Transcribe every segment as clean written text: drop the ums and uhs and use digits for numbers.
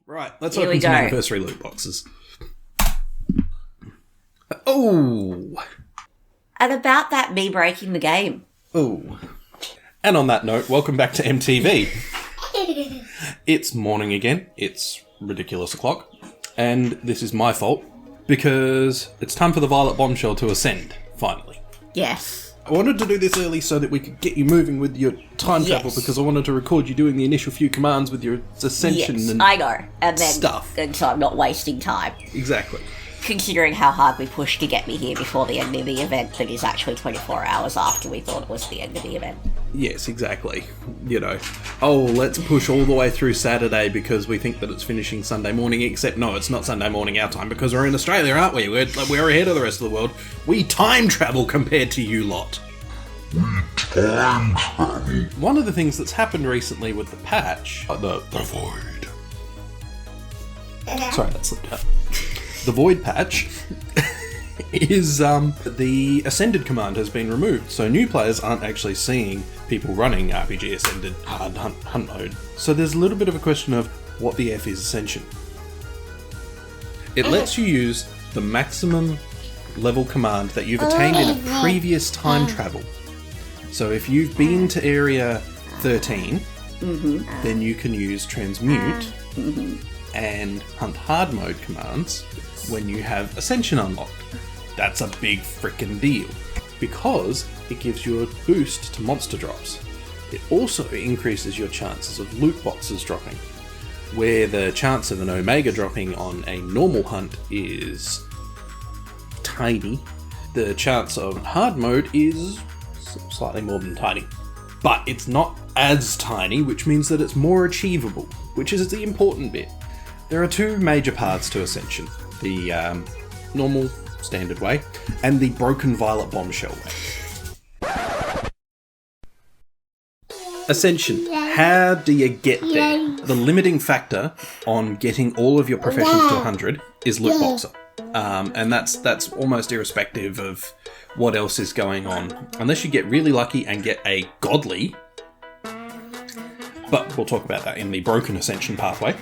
Right, let's Here open we some go. anniversary loot boxes. Oh! And about that, me breaking the game. Oh. And on that note, welcome back to MTV. It's morning again. It's ridiculous o'clock. And this is my fault, because it's time for the Violet Bombshell to ascend, finally. Yes. I wanted to do this early so that we could get you moving with your time travel, because I wanted to record you doing the initial few commands with your Ascension Yes, and I know. And then, stuff. And so I'm not wasting time. Exactly. Considering how hard we pushed to get me here before the end of the event, that is actually 24 hours after we thought it was the end of the event. Yes, exactly. You know, oh, let's push all the way through Saturday because we think that it's finishing Sunday morning, except no, it's not Sunday morning our time because we're in Australia, aren't we? We're ahead of the rest of the world. We time travel compared to you lot. Time travel. One of the things that's happened recently with the patch, the Void. Sorry, that slipped out. The Void patch is the Ascended command has been removed, so new players aren't actually seeing people running RPG Ascended hard hunt mode. So there's a little bit of a question of what the F is Ascension. It lets you use the maximum level command that you've attained in a previous time travel. So if you've been to area 13, then you can use Transmute and Hunt Hard mode commands when you have Ascension unlocked. That's a big frickin' deal, because it gives you a boost to monster drops. It also increases your chances of loot boxes dropping, where the chance of an Omega dropping on a normal hunt is tiny. The chance of hard mode is slightly more than tiny. But it's not as tiny, which means that it's more achievable, which is the important bit. There are two major paths to Ascension. The normal, standard way, and the broken Violet Bombshell way. Ascension. How do you get there? The limiting factor on getting all of your professions to 100 is Lootboxer. And that's almost irrespective of what else is going on. Unless you get really lucky and get a godly, but we'll talk about that in the broken Ascension pathway,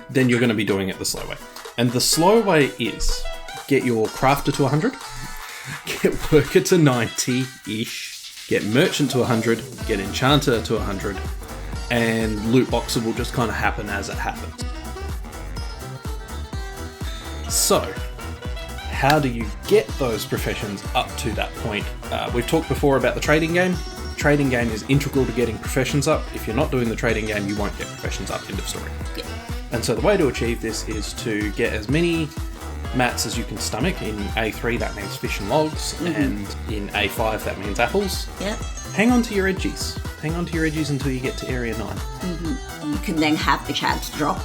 then you're going to be doing it the slow way. And the slow way is get your crafter to 100, get worker to 90-ish, get merchant to 100, get enchanter to 100, and lootboxer will just kind of happen as it happens. So, how do you get those professions up to that point? We've talked before about the trading game. Trading game is integral to getting professions up. If you're not doing the trading game, you won't get professions up. End of story. Yeah. And so the way to achieve this is to get as many mats as you can stomach. In A3 that means fish and logs, and in A5 that means apples. Yeah. Hang on to your edgies. Hang on to your edgies until you get to area 9. You can then have the chance to drop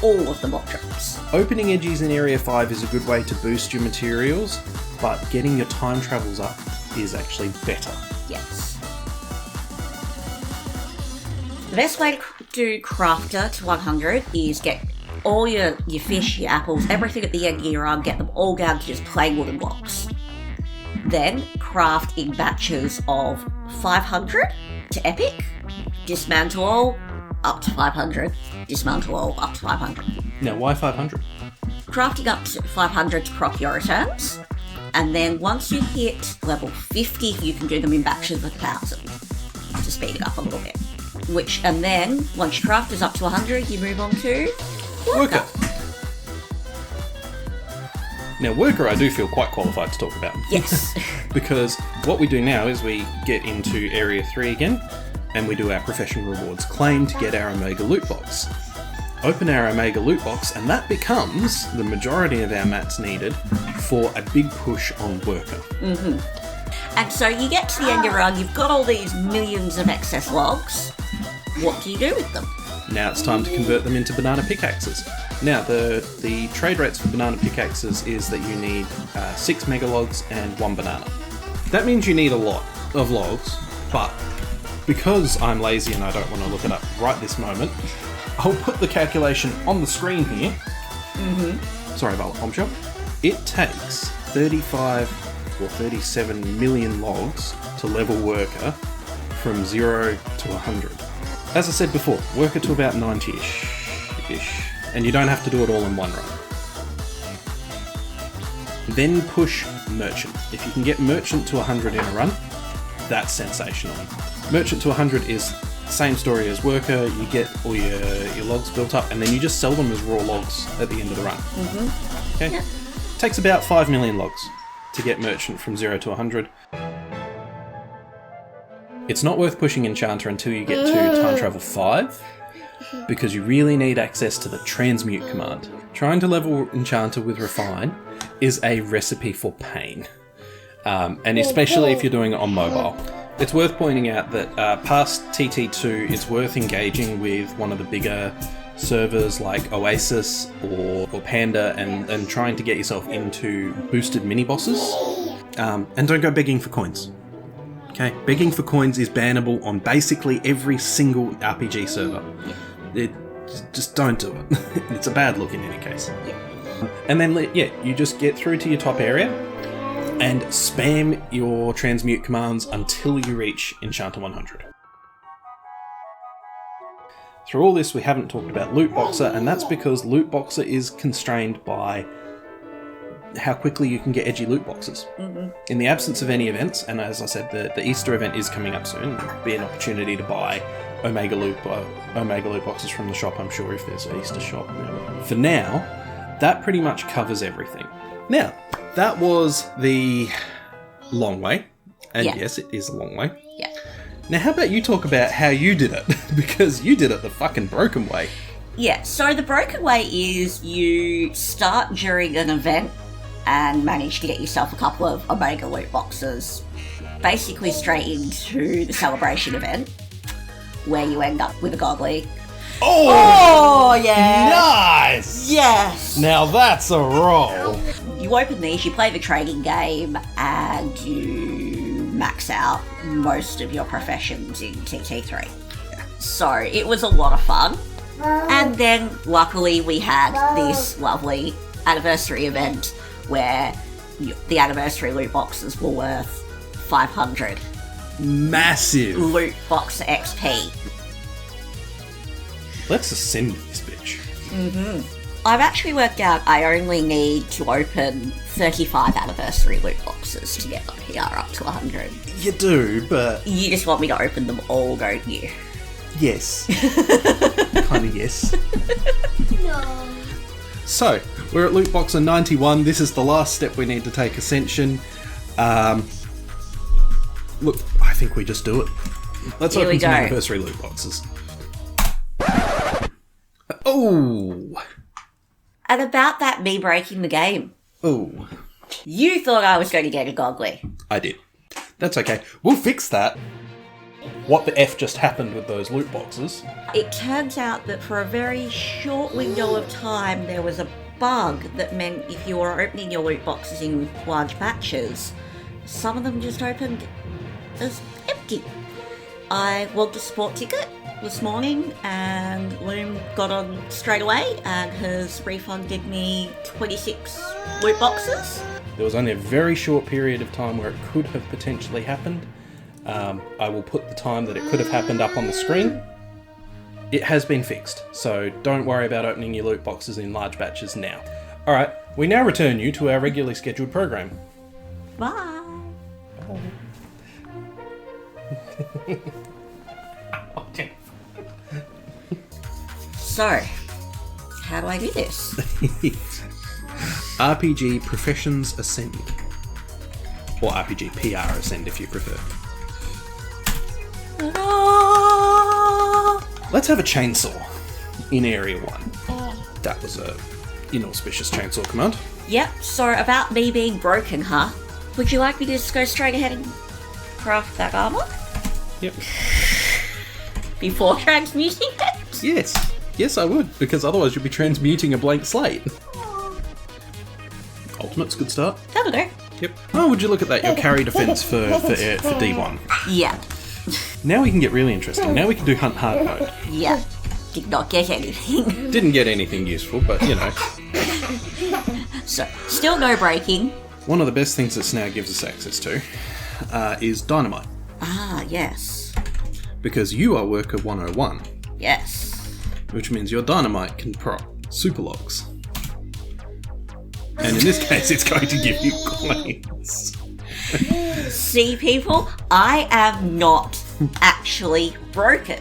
all of the mock drops. Opening edgies in area 5 is a good way to boost your materials, but getting your time travels up is actually better. Yes. The best way to do crafter to 100 is get all your fish, your apples, everything at the end of your run, get them all down to just plain wooden blocks. Then craft in batches of 500 to epic, dismantle all, up to 500, dismantle all, up to 500. Now, why 500? Crafting up to 500 to proc your returns, and then once you hit level 50, you can do them in batches of 1,000 to speed it up a little bit. And then, once your craft is up to 100, you move on to worker. Now, worker I do feel quite qualified to talk about. Yes. Because what we do now is we get into Area 3 again, and we do our Profession Rewards claim to get our Omega loot box. Open our Omega loot box, and that becomes the majority of our mats needed for a big push on worker. And so you get to the end of your run, you've got all these millions of excess logs. What do you do with them? Now it's time to convert them into banana pickaxes. Now, the trade rates for banana pickaxes is that you need 6 mega logs and 1 banana. That means you need a lot of logs, but because I'm lazy and I don't want to look it up right this moment, I'll put the calculation on the screen here. Sorry, Violet Bombshell. It takes 35 or 37 million logs to level worker from 0 to 100. As I said before, worker to about 90-ish. weekish, and you don't have to do it all in one run. Then push Merchant. If you can get Merchant to 100 in a run, that's sensational. Merchant to 100 is same story as Worker. You get all your logs built up, and then you just sell them as raw logs at the end of the run. Mm-hmm. Okay? Yeah. Takes about 5 million logs to get Merchant from 0 to 100. It's not worth pushing Enchanter until you get to Time Travel 5, because you really need access to the Transmute command. Trying to level Enchanter with Refine is a recipe for pain, and especially if you're doing it on mobile. It's worth pointing out that past TT2, it's worth engaging with one of the bigger servers like Oasis or Panda and trying to get yourself into boosted mini-bosses. And don't go begging for coins. Okay? Begging for coins is bannable on basically every single RPG server. Just don't do it. It's a bad look in any case. And then, you just get through to your top area and spam your transmute commands until you reach Enchanter 100. Through all this, we haven't talked about Lootboxer, and that's because Lootboxer is constrained by how quickly you can get edgy loot boxes. Mm-hmm. In the absence of any events, and as I said, the Easter event is coming up soon, there'll be an opportunity to buy Omega loot boxes from the shop, I'm sure, if there's an Easter shop. For now, that pretty much covers everything. Now, that was the long way, and yes, it is a long way. Yeah. Now, how about you talk about how you did it? Because you did it the fucking broken way. Yeah, so the broken way is you start during an event and manage to get yourself a couple of Omega loot boxes, basically straight into the celebration event, where you end up with a goggly. Oh, yeah! Nice! Yes! Now that's a roll! You open these, you play the trading game, and you max out most of your professions in TT3. So it was a lot of fun. And then, luckily, we had this lovely anniversary event where the anniversary loot boxes were worth 500. Massive! Loot box XP. Let's ascend this bitch. Mm-hmm. I've actually worked out I only need to open 35 anniversary loot boxes to get my PR up to 100. You do, but... You just want me to open them all, don't you? Yes. Kind of yes. No. So, we're at Lootboxer 91. This is the last step we need to take Ascension. Look, I think we just do it. Let's open some anniversary loot boxes. Oh! And about that me breaking the game. Oh. You thought I was going to get a goggly. I did. That's okay. We'll fix that. What the F just happened with those loot boxes? It turns out that for a very short window of time, there was a bug that meant if you were opening your loot boxes in large batches, some of them just opened as empty. I logged a support ticket this morning and Loom got on straight away and has refunded me 26 loot boxes. There was only a very short period of time where it could have potentially happened. I will put the time that it could have happened up on the screen. It has been fixed, so don't worry about opening your loot boxes in large batches now. Alright, we now return you to our regularly scheduled program. Bye! So, how do I do this? RPG Professions Ascend. Or RPG PR Ascend if you prefer. Let's have a chainsaw in Area 1. That was a inauspicious chainsaw command. Yep, so about me being broken, huh? Would you like me to just go straight ahead and craft that armor? Yep. Before transmuting it? Yes. Yes, I would, because otherwise you'd be transmuting a blank slate. Ultimate's a good start. That'll do. Yep. Oh, would you look at that? Your carry defense for D1. Yeah. Now we can get really interesting. Now we can do Hunt Hard mode. Yeah. Did not get anything. Didn't get anything useful, but you know. So, still no breaking. One of the best things this now gives us access to is dynamite. Ah, yes. Because you are worker 101. Yes. which means your dynamite can prop super locks. And in this case, it's going to give you coins. See, people, I am not actually broken.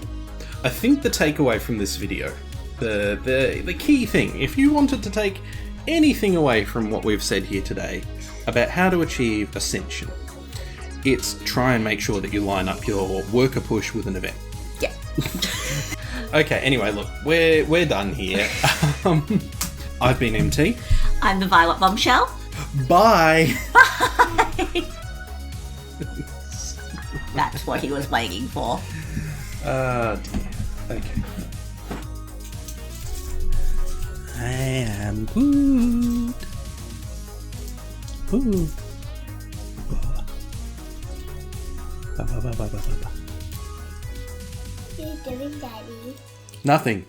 I think the takeaway from this video, the key thing, if you wanted to take anything away from what we've said here today about how to achieve Ascension, it's try and make sure that you line up your worker push with an event. Yeah. Okay, anyway, look, we're done here. I've been MT. I'm the Violet Bombshell. Bye! That's what he was waiting for. Dear. Okay. I am good. Ooh. What are you doing, Daddy? Nothing.